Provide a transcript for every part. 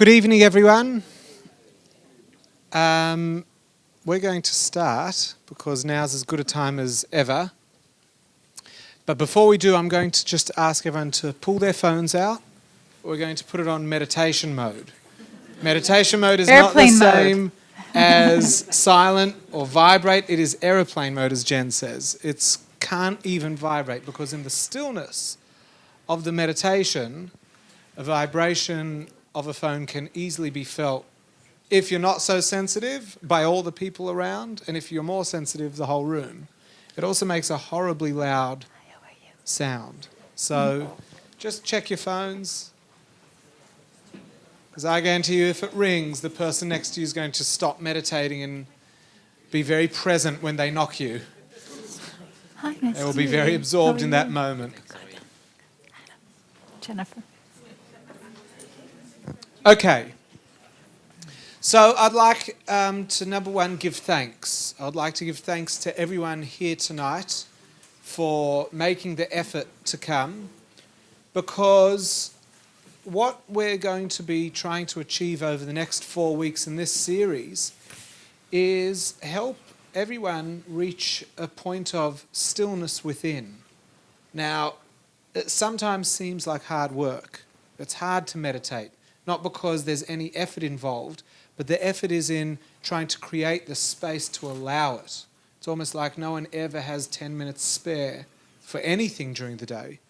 Good evening, everyone. We're going to start because now's as good a time as ever. But before we do, I'm going to just ask everyone to pull their phones out. We're going to put it on meditation mode. Meditation mode is Airplane not the mode. same as silent or vibrate. It is aeroplane mode, as Jen says. It can't even vibrate because in the stillness of the meditation, a vibration of a phone can easily be felt if you're not so sensitive by all the people around, and if you're more sensitive, the whole room. It also makes a horribly loud sound. So just check your phones, because I guarantee you if it rings, the person next to you is going to stop meditating and be very present when they knock you. Hi, nice They will to be meet very you. absorbed How are in that you? moment. Jennifer. Okay. So I'd like to, number one, give thanks. I'd like to give thanks to everyone here tonight for making the effort to come, because what we're going to be trying to achieve over the next 4 weeks in this series is help everyone reach a point of stillness within. Now, it sometimes seems like hard work. It's hard to meditate, not because there's any effort involved, but the effort is in trying to create the space to allow it. It's almost like no one ever has 10 minutes spare for anything during the day.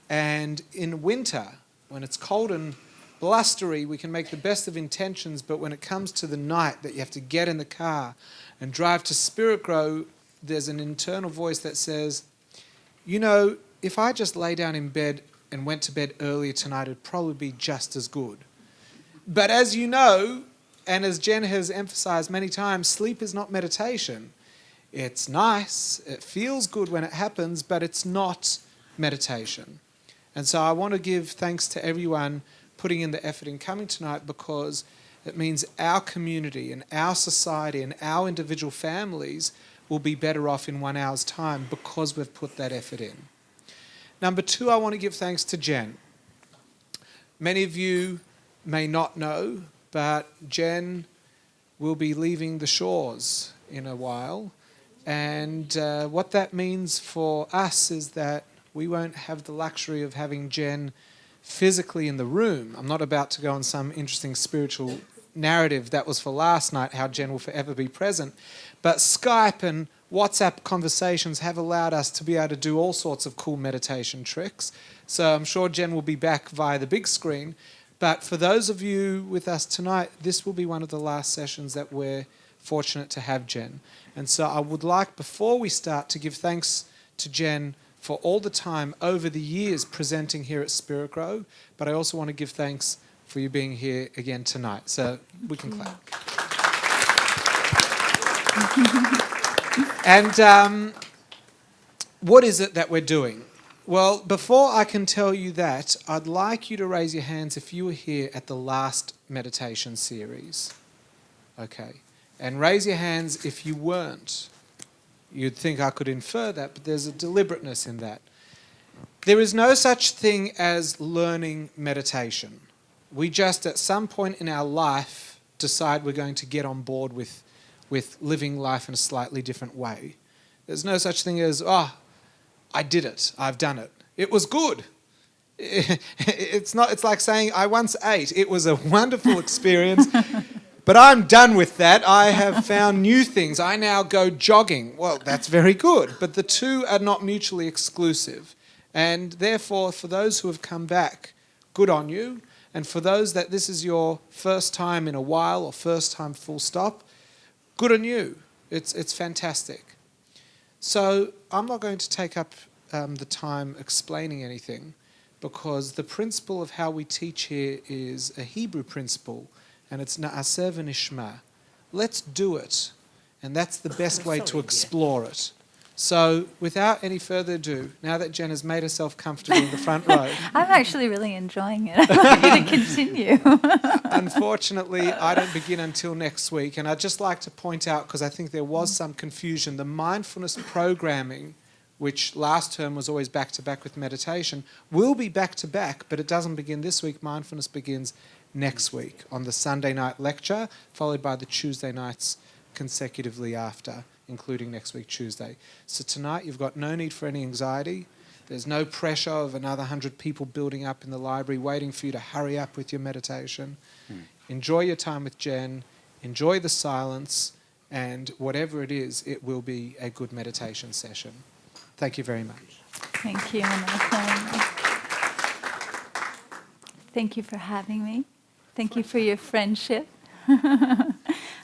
And in winter, when it's cold and blustery, we can make the best of intentions, but when it comes to the night that you have to get in the car and drive to Spiritgrow, there's an internal voice that says, you know, if I just lay down in bed and went to bed earlier tonight, it'd probably be just as good. But as you know, and as Jen has emphasized many times, sleep is not meditation. It's nice, it feels good when it happens, but it's not meditation. And so I want to give thanks to everyone putting in the effort in coming tonight, because it means our community and our society and our individual families will be better off in 1 hour's time because we've put that effort in. Number two, I want to give thanks to Jen. Many of you may not know, but Jen will be leaving the shores in a while. And what that means for us is that we won't have the luxury of having Jen physically in the room. I'm not about to go on some interesting spiritual narrative that was for last night, how Jen will forever be present. But Skype and WhatsApp conversations have allowed us to be able to do all sorts of cool meditation tricks. So I'm sure Jen will be back via the big screen. But for those of you with us tonight, this will be one of the last sessions that we're fortunate to have Jen. And so I would like, before we start, to give thanks to Jen for all the time over the years presenting here at Spiritgrow, but I also want to give thanks for you being here again tonight. So we can clap. And what is it that we're doing? Well, before I can tell you that, I'd like you to raise your hands if you were here at the last meditation series. Okay. And raise your hands if you weren't. You'd think I could infer that, but there's a deliberateness in that. There is no such thing as learning meditation. We just, at some point in our life, decide we're going to get on board with living life in a slightly different way. There's no such thing as, I did it, I've done it. It was good. It's like saying, I once ate. It was a wonderful experience. But I'm done with that. I have found new things. I now go jogging. Well, that's very good. But the two are not mutually exclusive. And therefore, for those who have come back, good on you. And for those that this is your first time in a while or first time full stop, good on you. It's fantastic. So I'm not going to take up the time explaining anything, because the principle of how we teach here is a Hebrew principle, and it's Na'aseh v'nishma. Let's do it. And that's the best way to explore it. So without any further ado, now that Jen has made herself comfortable in the front row. I'm actually really enjoying it. I'd like you to continue. Unfortunately, I don't begin until next week. And I'd just like to point out, because I think there was some confusion, the mindfulness programming, which last term was always back-to-back with meditation, will be back-to-back, but it doesn't begin this week. Mindfulness begins next week on the Sunday night lecture, followed by the Tuesday nights consecutively after, including next week Tuesday. So tonight you've got no need for any anxiety. There's no pressure of another 100 people building up in the library waiting for you to hurry up with your meditation. Enjoy your time with Jen. Enjoy the silence. And whatever it is, it will be a good meditation session. Thank you very much. Thank you, Menachem. Thank you for having me. Thank you for your friendship.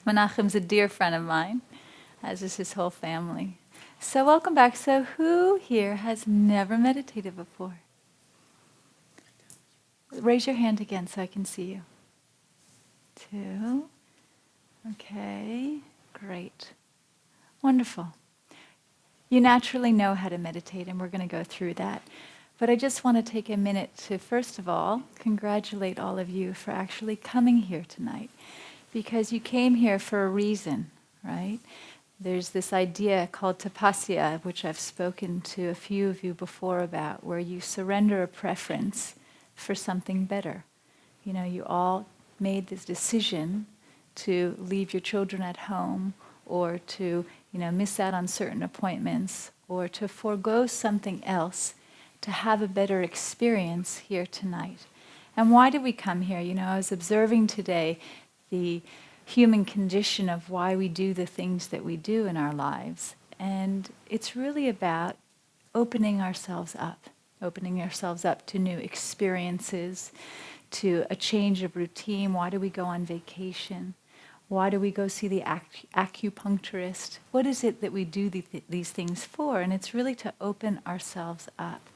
Menachem's a dear friend of mine, as is his whole family. So welcome back. So who here has never meditated before? Raise your hand again so I can see you. 2. Okay, great. Wonderful. You naturally know how to meditate, and we're going to go through that. But I just want to take a minute to, first of all, congratulate all of you for actually coming here tonight, because you came here for a reason, right? There's this idea called tapasya, which I've spoken to a few of you before about, where you surrender a preference for something better. You know, you all made this decision to leave your children at home, or to, miss out on certain appointments, or to forego something else to have a better experience here tonight. And why did we come here? I was observing today the human condition of why we do the things that we do in our lives. And it's really about opening ourselves up to new experiences, to a change of routine. Why do we go on vacation? Why do we go see the acupuncturist? What is it that we do these things for? And it's really to open ourselves up,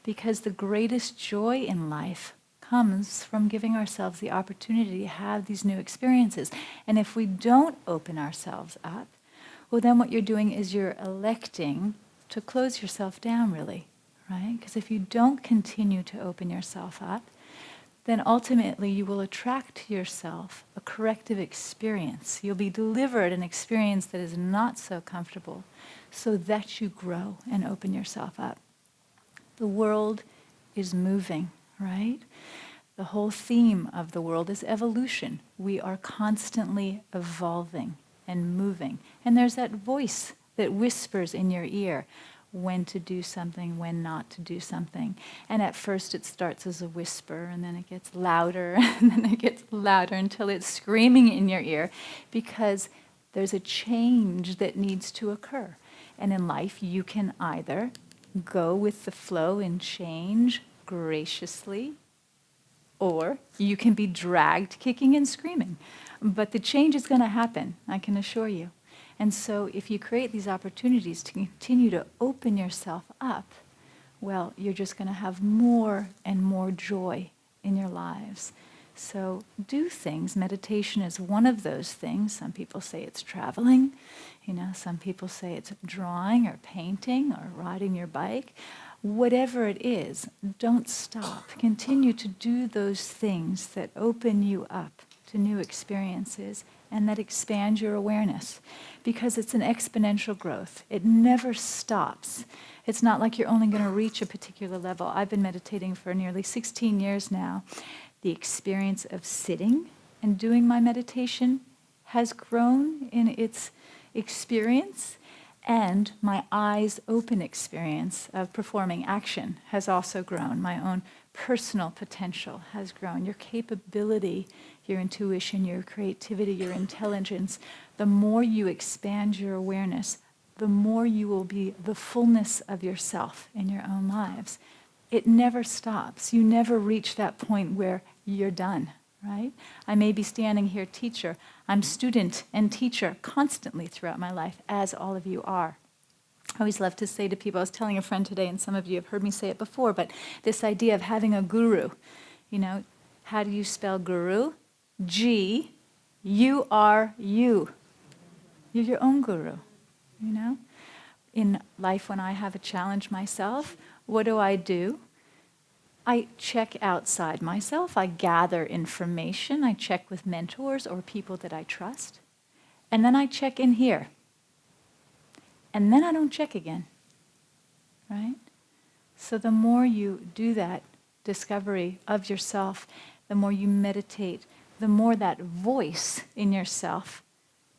because the greatest joy in life comes from giving ourselves the opportunity to have these new experiences. And if we don't open ourselves up, well, then what you're doing is you're electing to close yourself down, really, right? Because if you don't continue to open yourself up, then ultimately you will attract to yourself a corrective experience. You'll be delivered an experience that is not so comfortable, so that you grow and open yourself up. The world is moving, right? The whole theme of the world is evolution. We are constantly evolving and moving. And there's that voice that whispers in your ear when to do something, when not to do something. And at first it starts as a whisper, and then it gets louder, and then it gets louder until it's screaming in your ear, because there's a change that needs to occur. And in life, you can either go with the flow and change graciously, or you can be dragged kicking and screaming. But the change is going to happen, I can assure you. And so if you create these opportunities to continue to open yourself up, well, you're just going to have more and more joy in your lives. So do things. Meditation is one of those things. Some people say it's traveling. Some people say it's drawing or painting or riding your bike. Whatever it is, don't stop. Continue to do those things that open you up to new experiences and that expand your awareness, because it's an exponential growth. It never stops. It's not like you're only going to reach a particular level. I've been meditating for nearly 16 years now. The experience of sitting and doing my meditation has grown in its experience, and my eyes open experience of performing action has also grown. My own personal potential has grown. Your capability, your intuition, your creativity, your intelligence, the more you expand your awareness, the more you will be the fullness of yourself in your own lives. It never stops. You never reach that point where you're done, right? I may be standing here teacher. I'm student and teacher constantly throughout my life, as all of you are. I always love to say to people, I was telling a friend today, and some of you have heard me say it before, but this idea of having a guru. How do you spell guru? G-U-R-U. You're your own guru, In life, when I have a challenge myself, what do? I check outside myself. I gather information. I check with mentors or people that I trust. And then I check in here. And then I don't check again, right? So the more you do that discovery of yourself, the more you meditate, the more that voice in yourself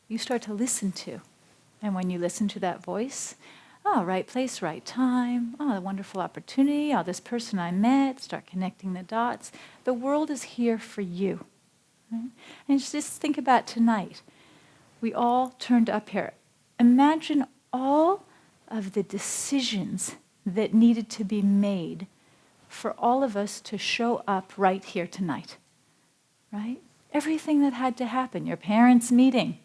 you start to listen to. And when you listen to that voice, oh, right place, right time, oh, a wonderful opportunity, oh, this person I met, start connecting the dots. The world is here for you. Right? And just think about tonight. We all turned up here. Imagine all of the decisions that needed to be made for all of us to show up right here tonight, right? Everything that had to happen, your parents' meeting,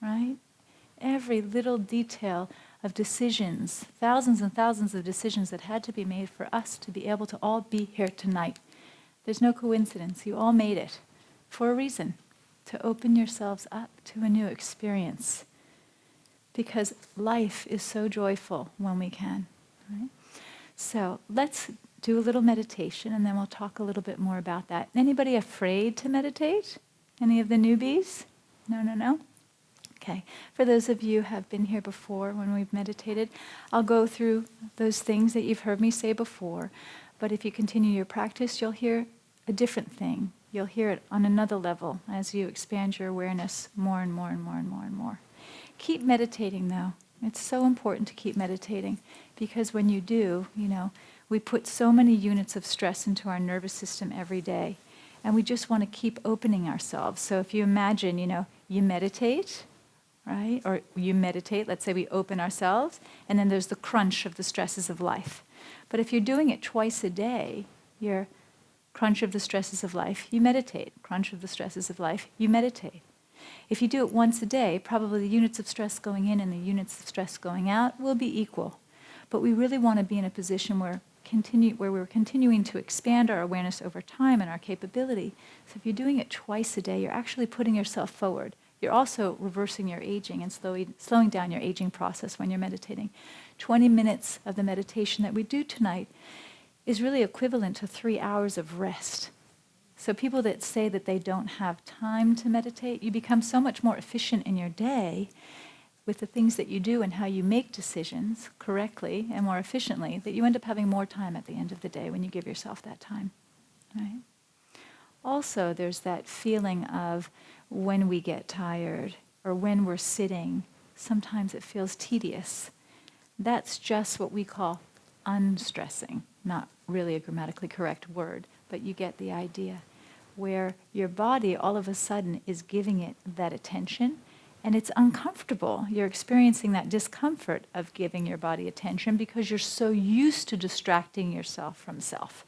right? Every little detail of decisions, thousands and thousands of decisions that had to be made for us to be able to all be here tonight. There's no coincidence. You all made it for a reason, to open yourselves up to a new experience. Because life is so joyful when we can, right? So let's do a little meditation, and then we'll talk a little bit more about that. Anybody afraid to meditate? Any of the newbies? No? Okay. For those of you who have been here before when we've meditated, I'll go through those things that you've heard me say before. But if you continue your practice, you'll hear a different thing. You'll hear it on another level as you expand your awareness more and more and more and more and more. Keep meditating, though. It's so important to keep meditating, because when you do, we put so many units of stress into our nervous system every day, and we just want to keep opening ourselves. So if you imagine, you meditate, right? Or you meditate, let's say we open ourselves, and then there's the crunch of the stresses of life. But if you're doing it twice a day, you're crunch of the stresses of life, you meditate. Crunch of the stresses of life, you meditate. If you do it once a day, probably the units of stress going in and the units of stress going out will be equal. But we really want to be in a position where we're continuing to expand our awareness over time and our capability. So if you're doing it twice a day, you're actually putting yourself forward. You're also reversing your aging and slowing down your aging process when you're meditating. 20 minutes of the meditation that we do tonight is really equivalent to 3 hours of rest. So people that say that they don't have time to meditate, you become so much more efficient in your day with the things that you do and how you make decisions correctly and more efficiently, that you end up having more time at the end of the day when you give yourself that time, right? Also, there's that feeling of when we get tired or when we're sitting, sometimes it feels tedious. That's just what we call unstressing. Not really a grammatically correct word, but you get the idea, where your body all of a sudden is giving it that attention, and it's uncomfortable. You're experiencing that discomfort of giving your body attention because you're so used to distracting yourself from self.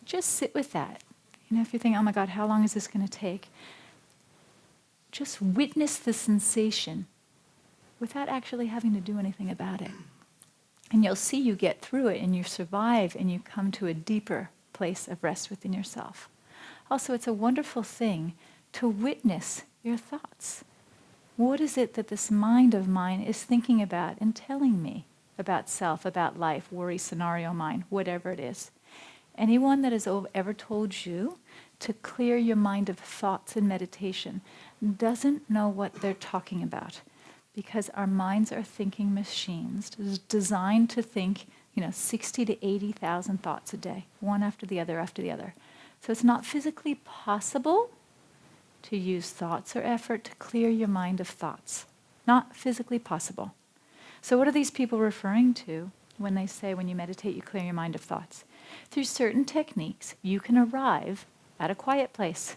Just sit with that. If you think, oh my God, how long is this going to take? Just witness the sensation without actually having to do anything about it. And you'll see you get through it and you survive and you come to a deeper place of rest within yourself. Also, it's a wonderful thing to witness your thoughts. What is it that this mind of mine is thinking about and telling me about self, about life, worry, scenario mind, whatever it is? Anyone that has ever told you to clear your mind of thoughts in meditation doesn't know what they're talking about, because our minds are thinking machines designed to think, 60 to 80,000 thoughts a day, one after the other after the other. So it's not physically possible to use thoughts or effort to clear your mind of thoughts. Not physically possible. So what are these people referring to when they say when you meditate you clear your mind of thoughts? Through certain techniques, you can arrive at a quiet place.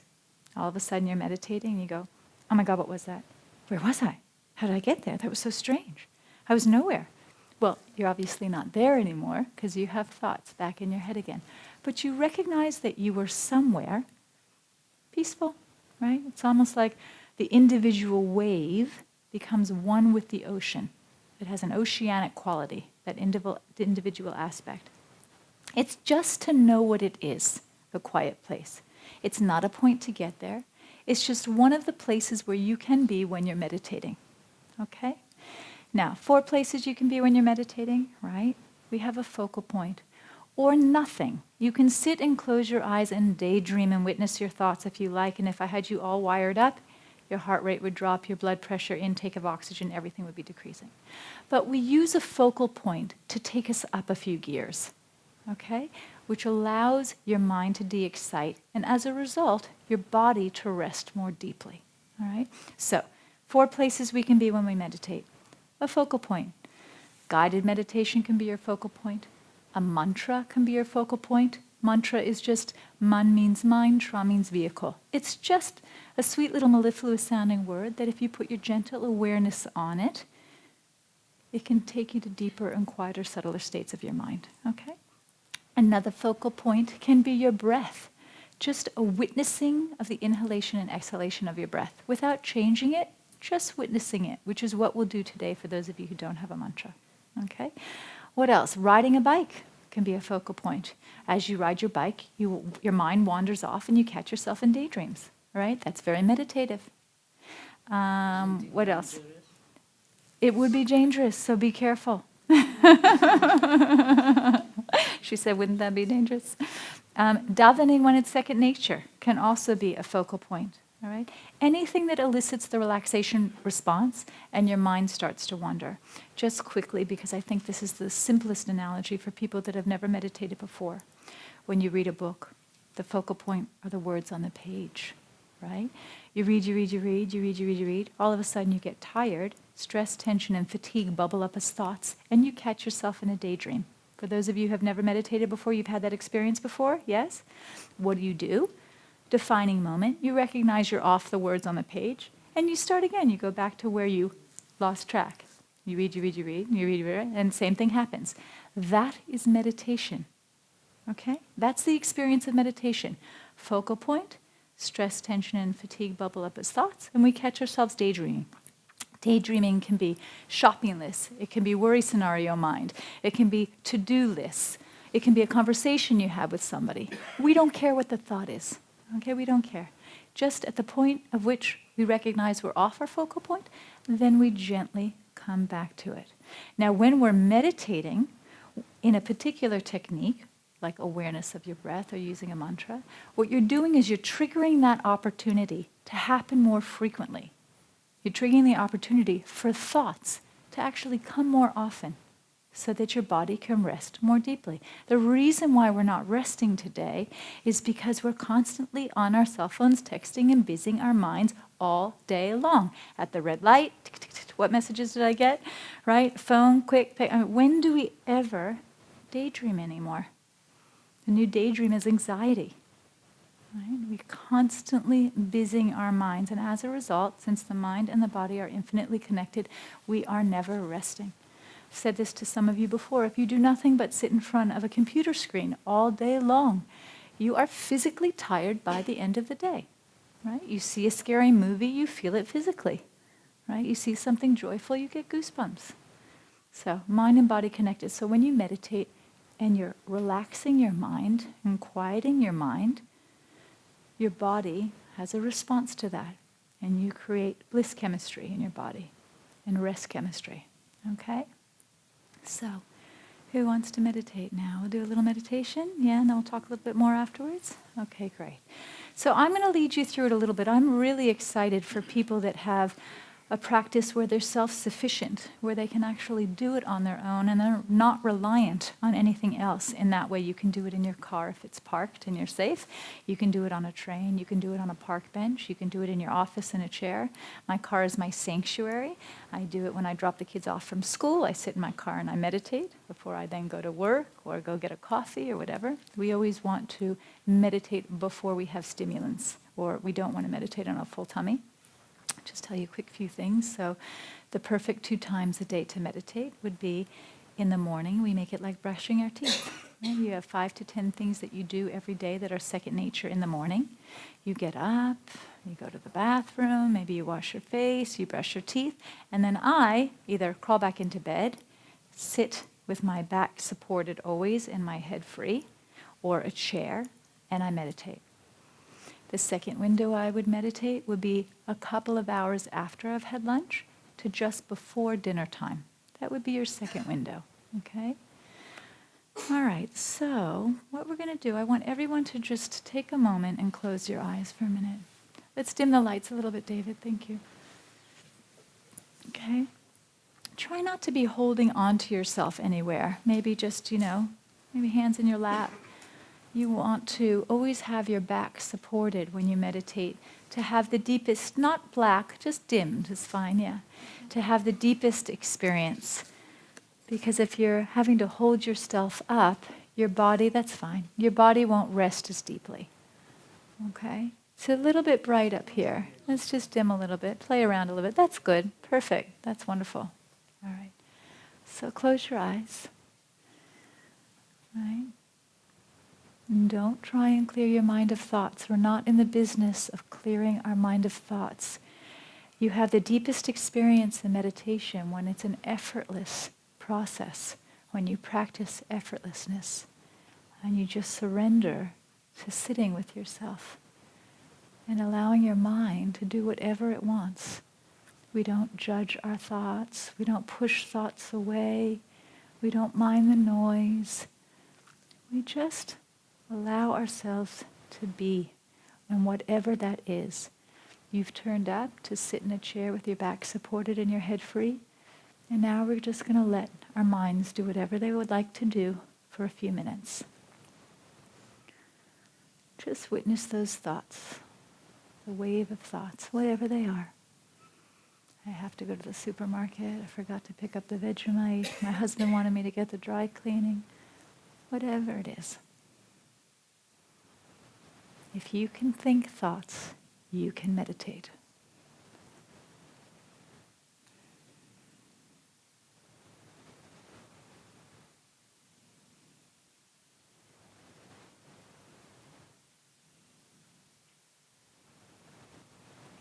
All of a sudden you're meditating and you go, oh my God, what was that? Where was I? How did I get there? That was so strange. I was nowhere. Well, you're obviously not there anymore because you have thoughts back in your head again. But you recognize that you were somewhere peaceful, right? It's almost like the individual wave becomes one with the ocean. It has an oceanic quality, that individual aspect. It's just to know what it is, a quiet place. It's not a point to get there. It's just one of the places where you can be when you're meditating. Okay? Now, 4 places you can be when you're meditating, right? We have a focal point. Or nothing. You can sit and close your eyes and daydream and witness your thoughts if you like, and if I had you all wired up, your heart rate would drop, your blood pressure, intake of oxygen, everything would be decreasing. But we use a focal point to take us up a few gears. Okay? which allows your mind to de-excite, and as a result, your body to rest more deeply. All right? So, 4 places we can be when we meditate. A focal point. Guided meditation can be your focal point. A mantra can be your focal point. Mantra is just, man means mind, tra means vehicle. It's just a sweet little mellifluous sounding word that if you put your gentle awareness on it, it can take you to deeper and quieter, subtler states of your mind. Okay? Another focal point can be your breath. Just a witnessing of the inhalation and exhalation of your breath without changing it, just witnessing it, which is what we'll do today for those of you who don't have a mantra. Okay? What else? Riding a bike can be a focal point. As you ride your bike, your mind wanders off and you catch yourself in daydreams. Right? That's very meditative. What else? It would be dangerous, so be careful. She said, wouldn't that be dangerous? Davening when it's second nature can also be a focal point. All right? Anything that elicits the relaxation response and your mind starts to wander. Just quickly, because I think this is the simplest analogy for people that have never meditated before. When you read a book, the focal point are the words on the page. Right? You read. All of a sudden you get tired, stress, tension, and fatigue bubble up as thoughts, and you catch yourself in a daydream. For those of you who have never meditated before, you've had that experience before, yes? What do? Defining moment. You recognize you're off the words on the page, and you start again. You go back to where you lost track. You read, and same thing happens. That is meditation. Okay? That's the experience of meditation. Focal point. Stress, tension, and fatigue bubble up as thoughts, and we catch ourselves daydreaming. Daydreaming can be shopping lists. It can be worry scenario mind. It can be to-do lists. It can be a conversation you have with somebody. We don't care what the thought is. Okay, we don't care. Just at the point of which we recognize we're off our focal point, then we gently come back to it. Now, when we're meditating in a particular technique, like awareness of your breath or using a mantra, what you're doing is you're triggering that opportunity to happen more frequently. You're triggering the opportunity for thoughts to actually come more often so that your body can rest more deeply. The reason why we're not resting today is because we're constantly on our cell phones texting and busying our minds all day long. At the red light, tick, tick, tick, what messages did I get? Right? Phone, quick, pick. When do we ever daydream anymore? The new daydream is anxiety. Right? We're constantly busying our minds, and as a result, since the mind and the body are infinitely connected, we are never resting. I've said this to some of you before. If you do nothing but sit in front of a computer screen all day long, you are physically tired by the end of the day. Right? You see a scary movie, you feel it physically. Right? You see something joyful, you get goosebumps. So, mind and body connected. So when you meditate, and you're relaxing your mind and quieting your mind, your body has a response to that. And you create bliss chemistry in your body and rest chemistry. Okay? So, who wants to meditate now? We'll do a little meditation, yeah, and then we'll talk a little bit more afterwards? Okay, great. So I'm going to lead you through it a little bit. I'm really excited for people that have a practice where they're self-sufficient, where they can actually do it on their own and they're not reliant on anything else. In that way, you can do it in your car if it's parked and you're safe. You can do it on a train. You can do it on a park bench. You can do it in your office in a chair. My car is my sanctuary. I do it when I drop the kids off from school. I sit in my car and I meditate before I then go to work or go get a coffee or whatever. We always want to meditate before we have stimulants, or we don't want to meditate on a full tummy. Just tell you a quick few things. So the perfect 2 times a day to meditate would be in the morning. We make it like brushing our teeth. Right? You have 5 to 10 things that you do every day that are second nature in the morning. You get up, you go to the bathroom, maybe you wash your face, you brush your teeth, and then I either crawl back into bed, sit with my back supported always and my head free, or a chair, and I meditate. The second window I would meditate would be a couple of hours after I've had lunch to just before dinner time. That would be your second window, okay? All right, so what we're going to do, I want everyone to just take a moment and close your eyes for a minute. Let's dim the lights a little bit, David. Thank you. Okay? Try not to be holding on to yourself anywhere. Maybe just, maybe hands in your lap. You want to always have your back supported when you meditate, to have the deepest, not black, just dimmed is fine, yeah, to have the deepest experience. Because if you're having to hold yourself up, your body, that's fine, your body won't rest as deeply. Okay? It's a little bit bright up here. Let's just dim a little bit, play around a little bit. That's good, perfect, that's wonderful. All right. So close your eyes. Right? And don't try and clear your mind of thoughts. We're not in the business of clearing our mind of thoughts. You have the deepest experience in meditation when it's an effortless process, when you practice effortlessness, and you just surrender to sitting with yourself and allowing your mind to do whatever it wants. We don't judge our thoughts. We don't push thoughts away. We don't mind the noise. We just allow ourselves to be, and whatever that is. You've turned up to sit in a chair with your back supported and your head free, and now we're just going to let our minds do whatever they would like to do for a few minutes. Just witness those thoughts, the wave of thoughts, whatever they are. I have to go to the supermarket. I forgot to pick up the Vegemite. My husband wanted me to get the dry cleaning. Whatever it is. If you can think thoughts, you can meditate.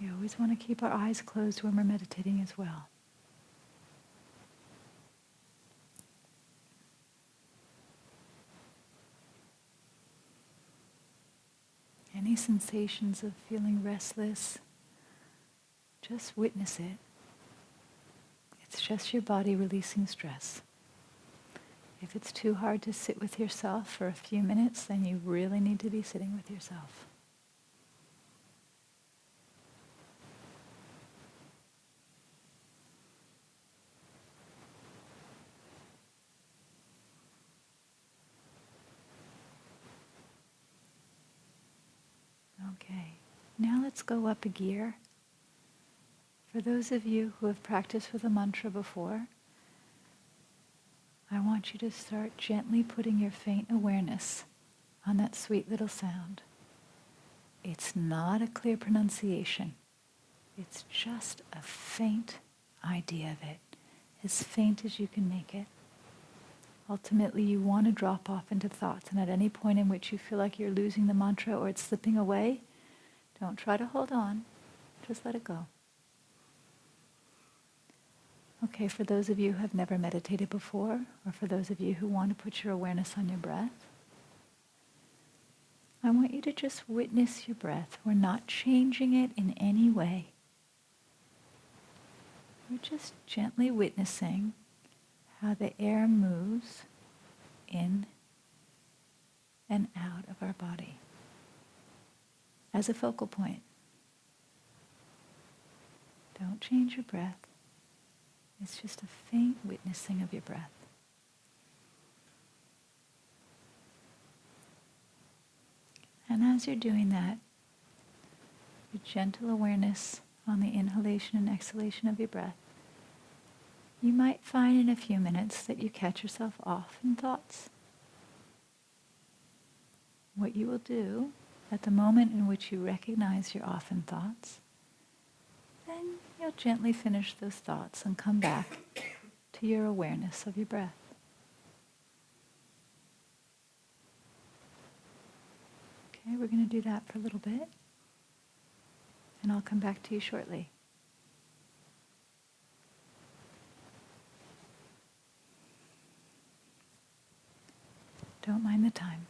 We always want to keep our eyes closed when we're meditating as well. Any sensations of feeling restless, just witness it. It's just your body releasing stress. If it's too hard to sit with yourself for a few minutes, then you really need to be sitting with yourself. Okay, now let's go up a gear. For those of you who have practiced with a mantra before, I want you to start gently putting your faint awareness on that sweet little sound. It's not a clear pronunciation. It's just a faint idea of it, as faint as you can make it. Ultimately, you want to drop off into thoughts, and at any point in which you feel like you're losing the mantra or it's slipping away, don't try to hold on. Just let it go. Okay, for those of you who have never meditated before, or for those of you who want to put your awareness on your breath, I want you to just witness your breath. We're not changing it in any way. We're just gently witnessing how the air moves in and out of our body as a focal point. Don't change your breath. It's just a faint witnessing of your breath. And as you're doing that, with gentle awareness on the inhalation and exhalation of your breath, you might find in a few minutes that you catch yourself off in thoughts. What you will do at the moment in which you recognize you're off in thoughts, then you'll gently finish those thoughts and come back to your awareness of your breath. Okay, we're going to do that for a little bit, and I'll come back to you shortly. Don't mind the time.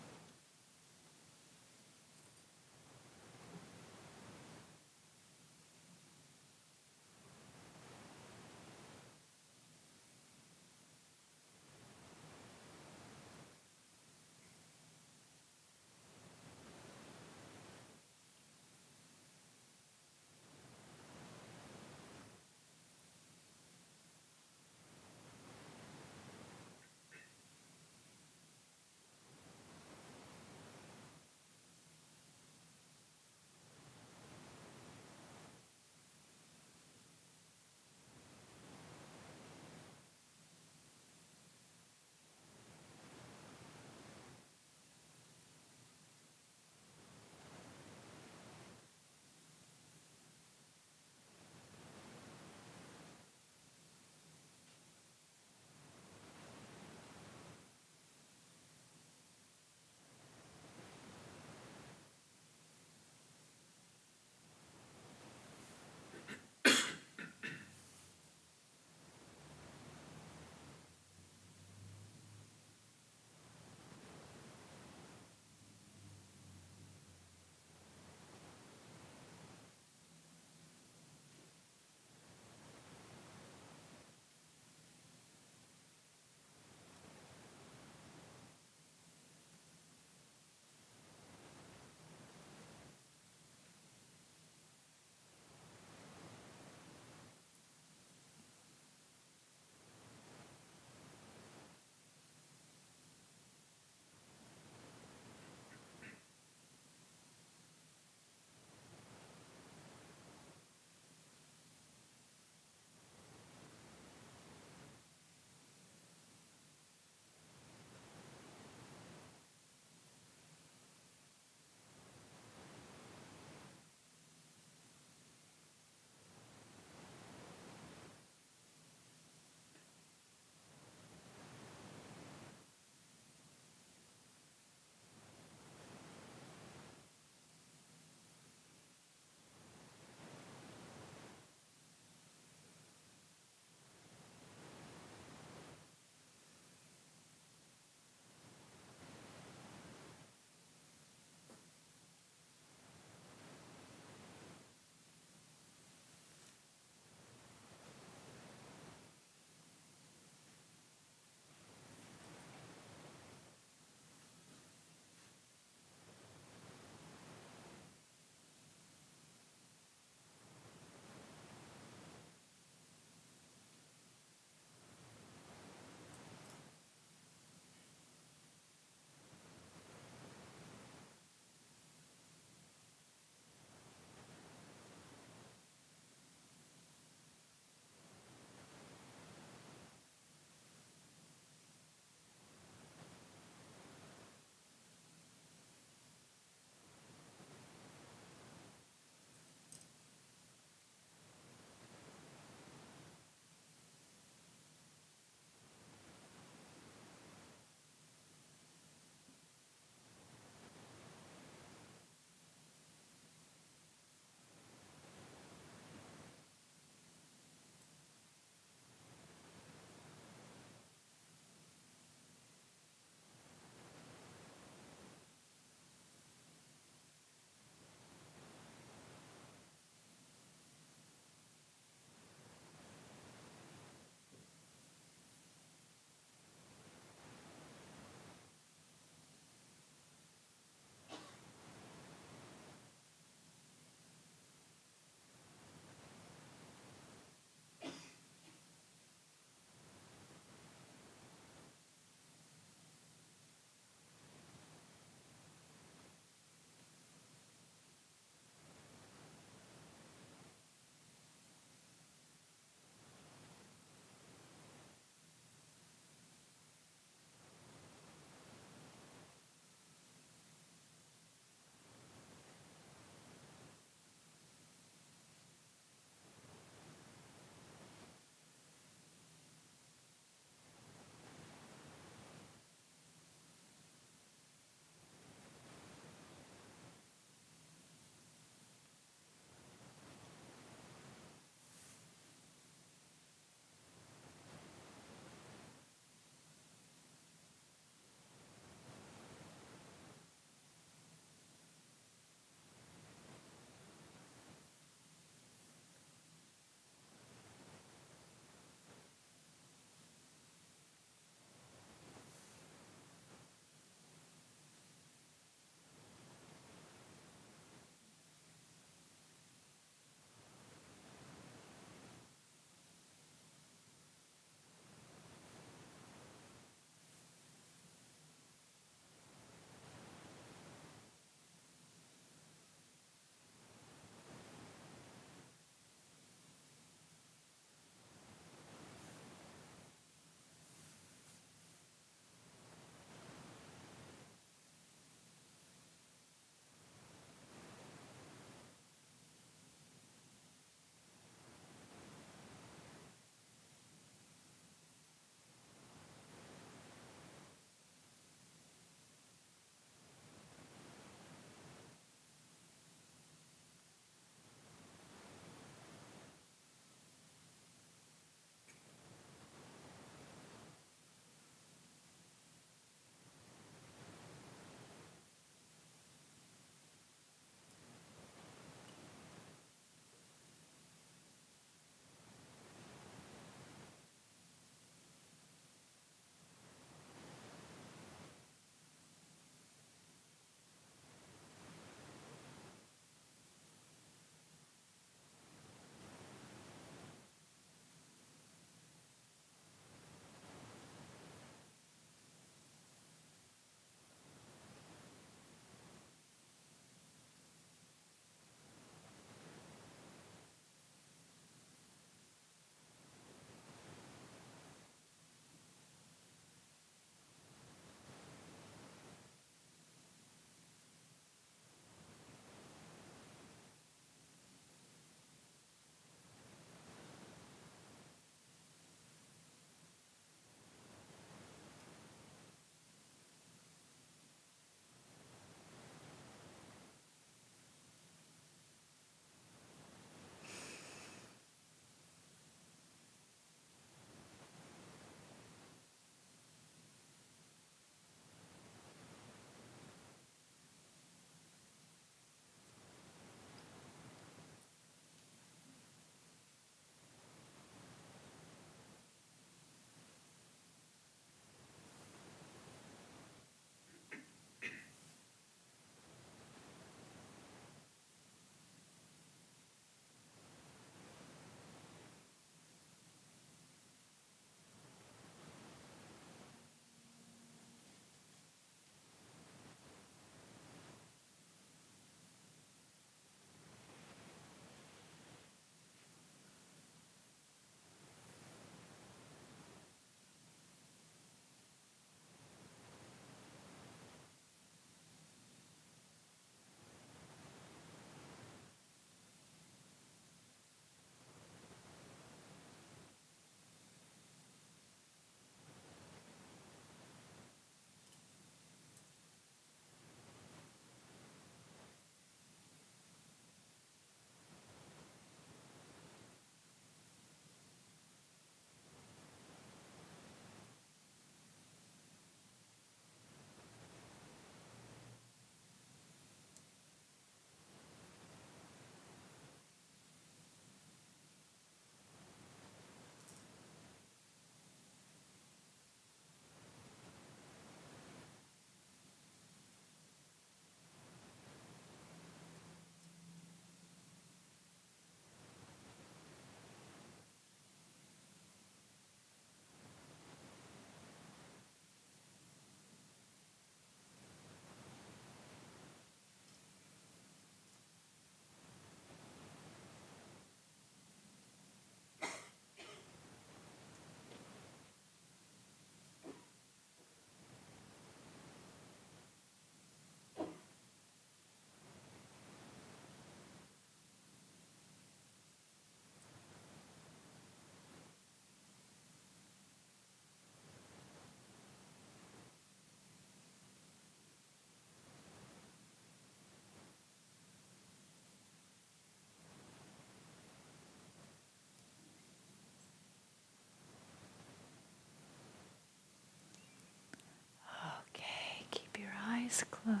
eyes closed.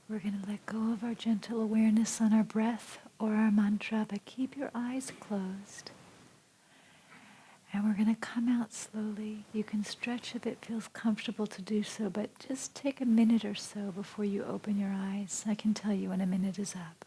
We're going to let go of our gentle awareness on our breath or our mantra, but keep your eyes closed. And we're going to come out slowly. You can stretch if it feels comfortable to do so, but just take a minute or so before you open your eyes. I can tell you when a minute is up.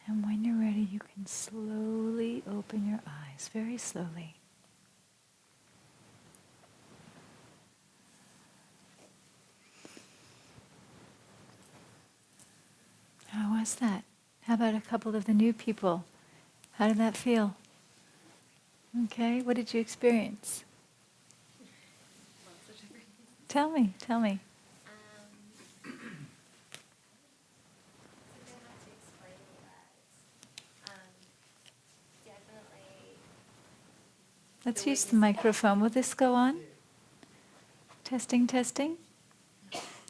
And when you're ready, you can slowly open your eyes, very slowly. How was that? How about a couple of the new people? How did that feel? Okay, what did you experience? Tell me. Let's use the microphone. Will this go on? Testing.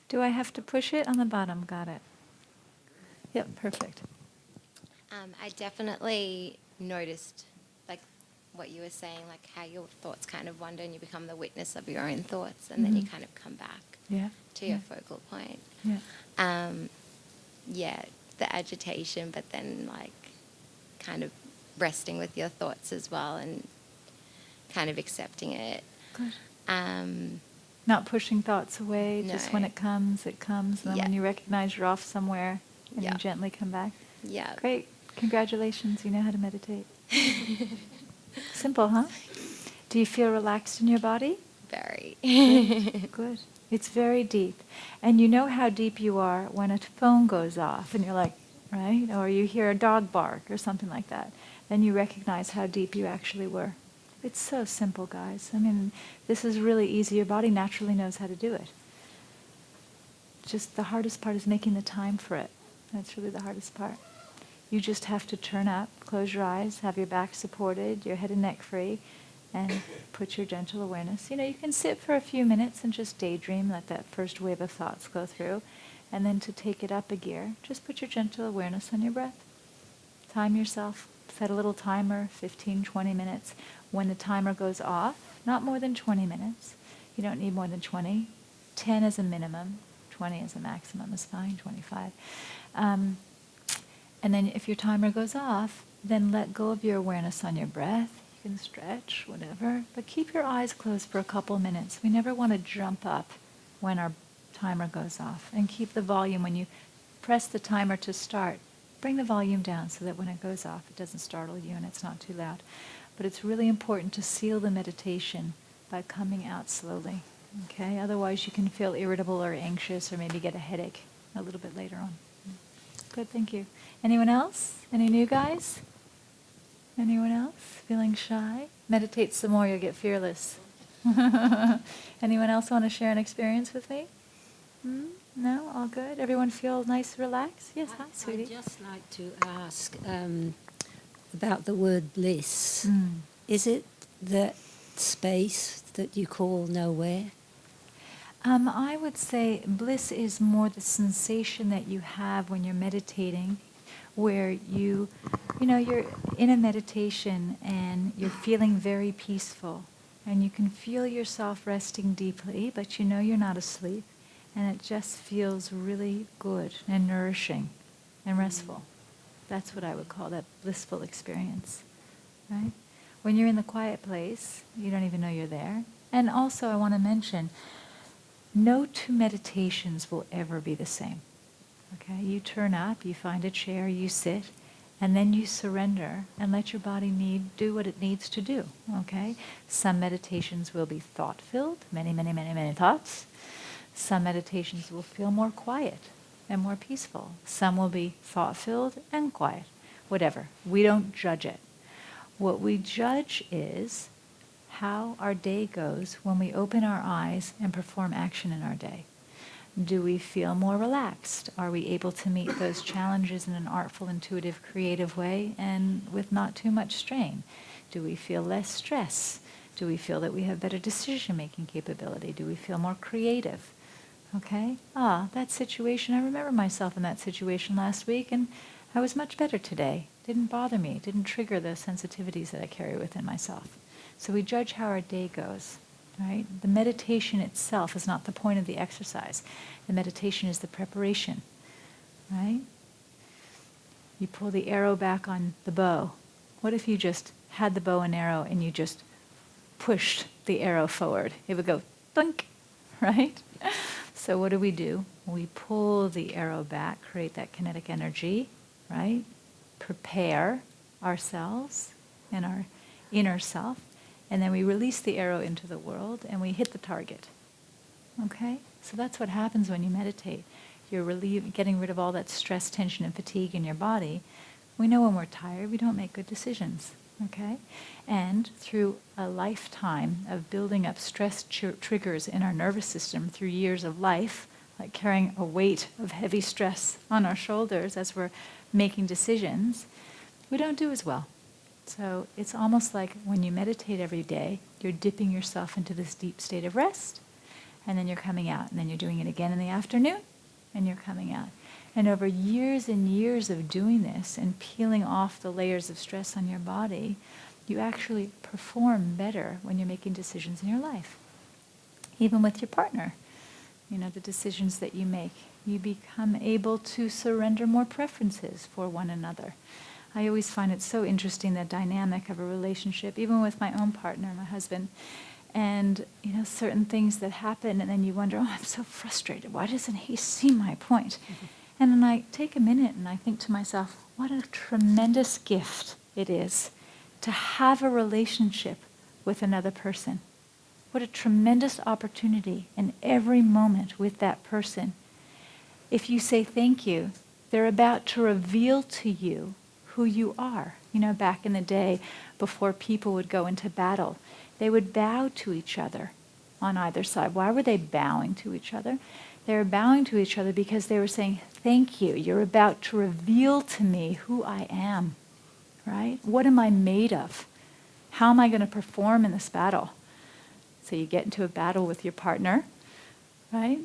Do I have to push it on the bottom? Got it. Yep, perfect. I definitely noticed, like what you were saying, like how your thoughts kind of wander and you become the witness of your own thoughts, and then you kind of come back to your focal point. Yeah. The agitation, but then like kind of resting with your thoughts as well and kind of accepting it. Good. Not pushing thoughts away, No. just when it comes, and then when you recognize you're off somewhere, and you gently come back. Yeah. Great. Congratulations, you know how to meditate. Simple, huh? Do you feel relaxed in your body? Very. Good. It's very deep. And you know how deep you are when a phone goes off and you're like, right? Or you hear a dog bark or something like that. Then you recognize how deep you actually were. It's so simple, guys. I mean, this is really easy. Your body naturally knows how to do it. Just the hardest part is making the time for it. That's really the hardest part. You just have to turn up, close your eyes, have your back supported, your head and neck free, and put your gentle awareness. You know, you can sit for a few minutes and just daydream, let that first wave of thoughts go through. And then to take it up a gear, just put your gentle awareness on your breath. Time yourself. Set a little timer, 15, 20 minutes. When the timer goes off, not more than 20 minutes. You don't need more than 20. 10 is a minimum. 20 is a maximum, is fine, 25. And then if your timer goes off, then let go of your awareness on your breath. You can stretch, whatever, but keep your eyes closed for a couple minutes. We never want to jump up when our timer goes off. And keep the volume when you press the timer to start. Bring the volume down so that when it goes off, it doesn't startle you and it's not too loud. But it's really important to seal the meditation by coming out slowly. Okay? Otherwise, you can feel irritable or anxious or maybe get a headache a little bit later on. Good, thank you. Anyone else? Any new guys? Anyone else? Feeling shy? Meditate some more, you'll get fearless. Anyone else want to share an experience with me? No? All good? Everyone feel nice, relaxed? Yes, hi, sweetie. I'd just like to ask about the word bliss. Is it that space that you call nowhere? I would say bliss is more the sensation that you have when you're meditating, where you're in a meditation and you're feeling very peaceful, and you can feel yourself resting deeply, but you know you're not asleep, and it just feels really good and nourishing and restful. That's what I would call that blissful experience, right? When you're in the quiet place, you don't even know you're there. And also I want to mention, no two meditations will ever be the same. Okay, you turn up, you find a chair, you sit, and then you surrender and let your body do what it needs to do. Okay? Some meditations will be thought-filled, many, many, many, many thoughts. Some meditations will feel more quiet and more peaceful. Some will be thought-filled and quiet. Whatever. We don't judge it. What we judge is how our day goes when we open our eyes and perform action in our day. Do we feel more relaxed? Are we able to meet those challenges in an artful, intuitive, creative way and with not too much strain? Do we feel less stress? Do we feel that we have better decision-making capability? Do we feel more creative? Okay? That situation, I remember myself in that situation last week, and I was much better today. Didn't bother me. Didn't trigger the sensitivities that I carry within myself. So we judge how our day goes. Right? The meditation itself is not the point of the exercise. The meditation is the preparation. Right? You pull the arrow back on the bow. What if you just had the bow and arrow and you just pushed the arrow forward? It would go thunk, right? So what do? We pull the arrow back, create that kinetic energy, right? Prepare ourselves and our inner self. And then we release the arrow into the world and we hit the target. Okay? So that's what happens when you meditate. You're getting rid of all that stress, tension, and fatigue in your body. We know when we're tired, we don't make good decisions. Okay? And through a lifetime of building up stress triggers in our nervous system through years of life, like carrying a weight of heavy stress on our shoulders as we're making decisions, we don't do as well. So it's almost like when you meditate every day, you're dipping yourself into this deep state of rest, and then you're coming out, and then you're doing it again in the afternoon, and you're coming out. And over years and years of doing this and peeling off the layers of stress on your body, you actually perform better when you're making decisions in your life. Even with your partner, the decisions that you make, you become able to surrender more preferences for one another. I always find it so interesting, the dynamic of a relationship, even with my own partner, my husband. And, certain things that happen, and then you wonder, I'm so frustrated. Why doesn't he see my point? Mm-hmm. And then I take a minute and I think to myself, what a tremendous gift it is to have a relationship with another person. What a tremendous opportunity in every moment with that person. If you say thank you, they're about to reveal to you who you are. Back in the day, before people would go into battle, they would bow to each other on either side. Why were they bowing to each other? They were bowing to each other because they were saying, thank you. You're about to reveal to me who I am, right? What am I made of? How am I going to perform in this battle? So you get into a battle with your partner, right?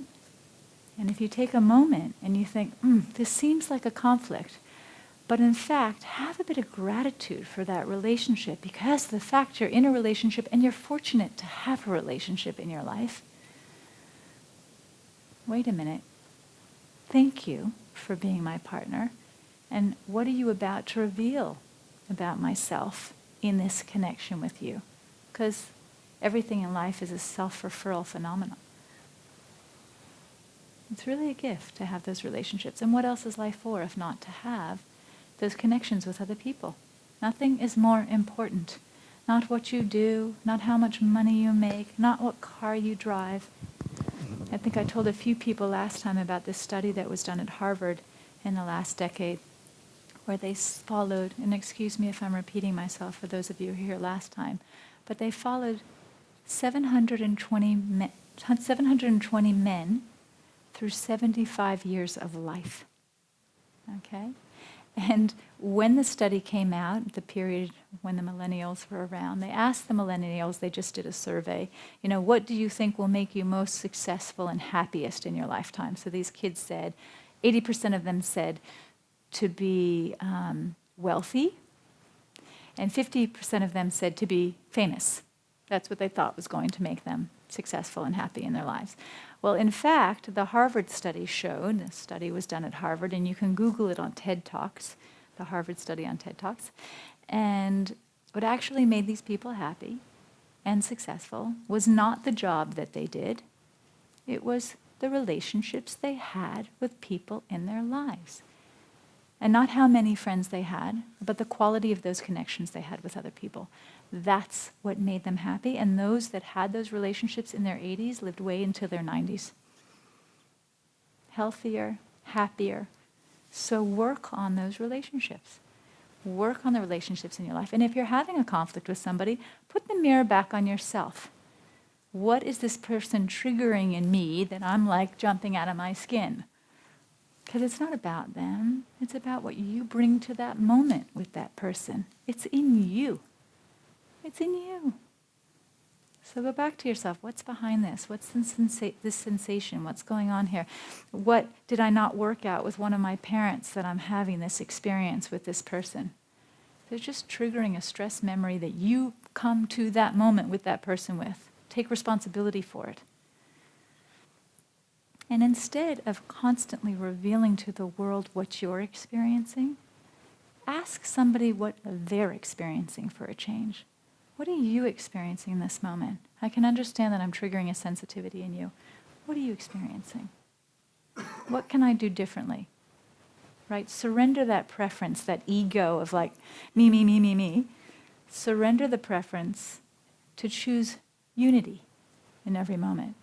And if you take a moment and you think, this seems like a conflict, but in fact, have a bit of gratitude for that relationship, because the fact you're in a relationship and you're fortunate to have a relationship in your life. Wait a minute. Thank you for being my partner. And what are you about to reveal about myself in this connection with you? Because everything in life is a self-referral phenomenon. It's really a gift to have those relationships. And what else is life for if not to have those connections with other people? Nothing is more important. Not what you do, not how much money you make, not what car you drive. I think I told a few people last time about this study that was done at Harvard in the last decade, where they followed, and excuse me if I'm repeating myself for those of you who were here last time, but they followed 720 men through 75 years of life. Okay? And when the study came out, the period when the millennials were around, they asked the millennials, they just did a survey, what do you think will make you most successful and happiest in your lifetime? So these kids said, 80% of them said to be wealthy, and 50% of them said to be famous. That's what they thought was going to make them successful and happy in their lives. Well, in fact, the Harvard study showed, the study was done at Harvard, and you can Google it on TED Talks, the Harvard study on TED Talks, and what actually made these people happy and successful was not the job that they did, it was the relationships they had with people in their lives. And not how many friends they had, but the quality of those connections they had with other people. That's what made them happy. And those that had those relationships in their 80s lived way into their 90s. Healthier, happier. So work on those relationships. Work on the relationships in your life. And if you're having a conflict with somebody, put the mirror back on yourself. What is this person triggering in me that I'm like jumping out of my skin? Because it's not about them. It's about what you bring to that moment with that person. It's in you. It's in you. So go back to yourself. What's behind this? What's this sensation? What's going on here? What did I not work out with one of my parents that I'm having this experience with this person? They're just triggering a stress memory that you come to that moment with that person with. Take responsibility for it. And instead of constantly revealing to the world what you're experiencing, ask somebody what they're experiencing for a change. What are you experiencing in this moment? I can understand that I'm triggering a sensitivity in you. What are you experiencing? What can I do differently? Right? Surrender that preference, that ego of like, me, me, me, me, me. Surrender the preference to choose unity in every moment.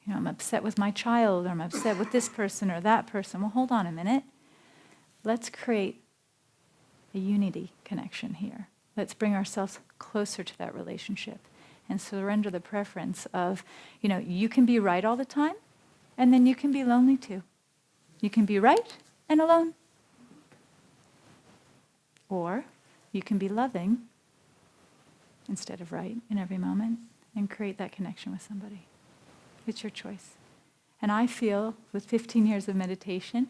You know, I'm upset with my child, or I'm upset with this person or that person. Well, hold on a minute. Let's create a unity connection here. Let's bring ourselves closer to that relationship and surrender the preference of, you know, you can be right all the time, and then you can be lonely too. You can be right and alone. Or you can be loving instead of right in every moment and create that connection with somebody. It's your choice. And I feel, with 15 years of meditation,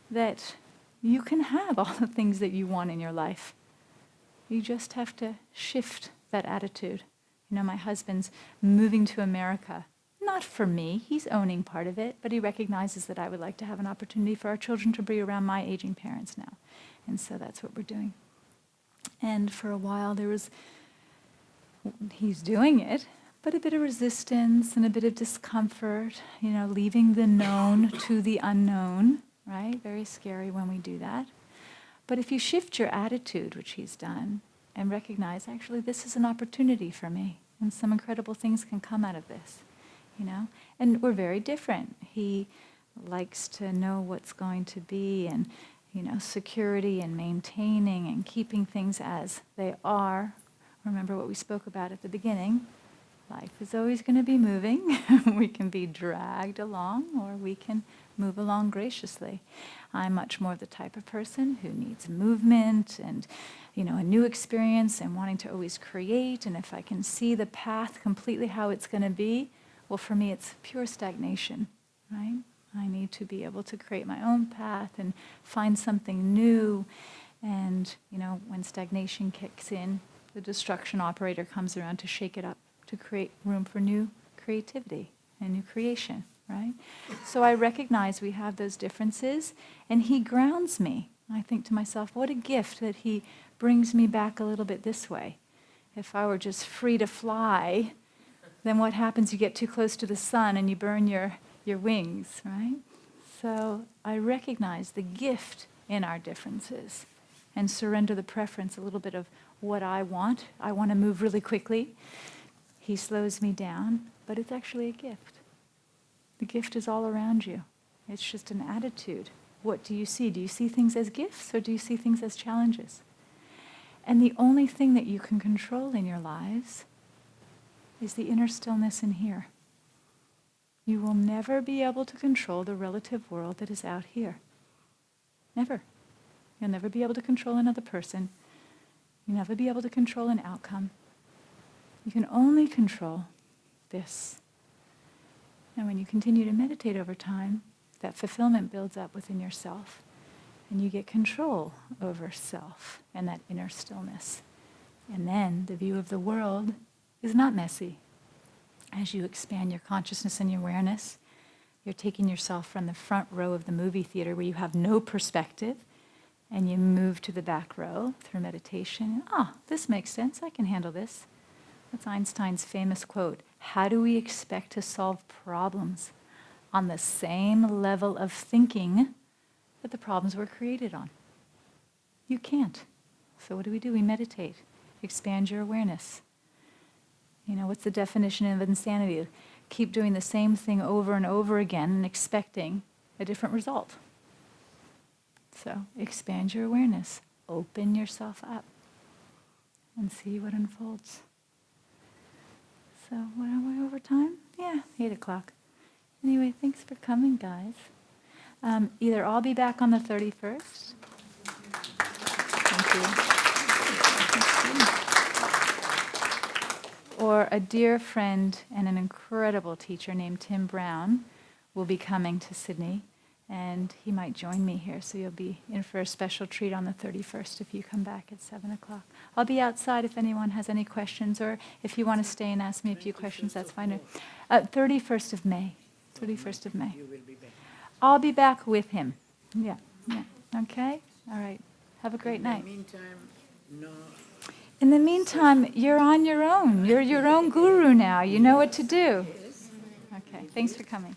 that you can have all the things that you want in your life. You just have to shift that attitude. You know, my husband's moving to America. Not for me, he's owning part of it, but he recognizes that I would like to have an opportunity for our children to be around my aging parents now. And so that's what we're doing. And for a while he's doing it, but a bit of resistance and a bit of discomfort, you know, leaving the known to the unknown, right? Very scary when we do that. But if you shift your attitude, which he's done, and recognize, actually, this is an opportunity for me, and some incredible things can come out of this, you know? And we're very different. He likes to know what's going to be, and, you know, security and maintaining and keeping things as they are. Remember what we spoke about at the beginning. Life is always going to be moving. We can be dragged along, or we can move along graciously. I'm much more the type of person who needs movement and, you know, a new experience and wanting to always create. And if I can see the path completely how it's going to be, well, for me, it's pure stagnation, right? I need to be able to create my own path and find something new. And, you know, when stagnation kicks in, the destruction operator comes around to shake it up, to create room for new creativity and new creation, right? So I recognize we have those differences, and he grounds me. I think to myself, what a gift that he brings me back a little bit this way. If I were just free to fly, then what happens? You get too close to the sun and you burn your wings, right? So I recognize the gift in our differences and surrender the preference a little bit of what I want. I want to move really quickly. He slows me down, but it's actually a gift. The gift is all around you. It's just an attitude. What do you see? Do you see things as gifts, or do you see things as challenges? And the only thing that you can control in your lives is the inner stillness in here. You will never be able to control the relative world that is out here. Never. You'll never be able to control another person. You'll never be able to control an outcome. You can only control this. And when you continue to meditate over time, that fulfillment builds up within yourself, and you get control over self and that inner stillness. And then the view of the world is not messy. As you expand your consciousness and your awareness, you're taking yourself from the front row of the movie theater where you have no perspective, and you move to the back row through meditation. This makes sense. I can handle this. That's Einstein's famous quote. How do we expect to solve problems on the same level of thinking that the problems were created on. You can't. So what do? We meditate. Expand your awareness. You know, what's the definition of insanity? Keep doing the same thing over and over again and expecting a different result. So expand your awareness. Open yourself up and see what unfolds. So, what are we over time? Yeah, 8 o'clock. Anyway, thanks for coming, guys. Either I'll be back on the 31st. Thank you. Or a dear friend and an incredible teacher named Tim Brown will be coming to Sydney, and he might join me here, so you'll be in for a special treat on the 31st if you come back at 7 o'clock. I'll be outside if anyone has any questions, or if you want to stay and ask me a few questions, that's fine. 31st of May. 31st of May. You will be back. I'll be back with him. Yeah. Okay? All right. Have a great night. In the meantime, you're on your own. You're your own guru now. You know what to do. Okay. Thanks for coming.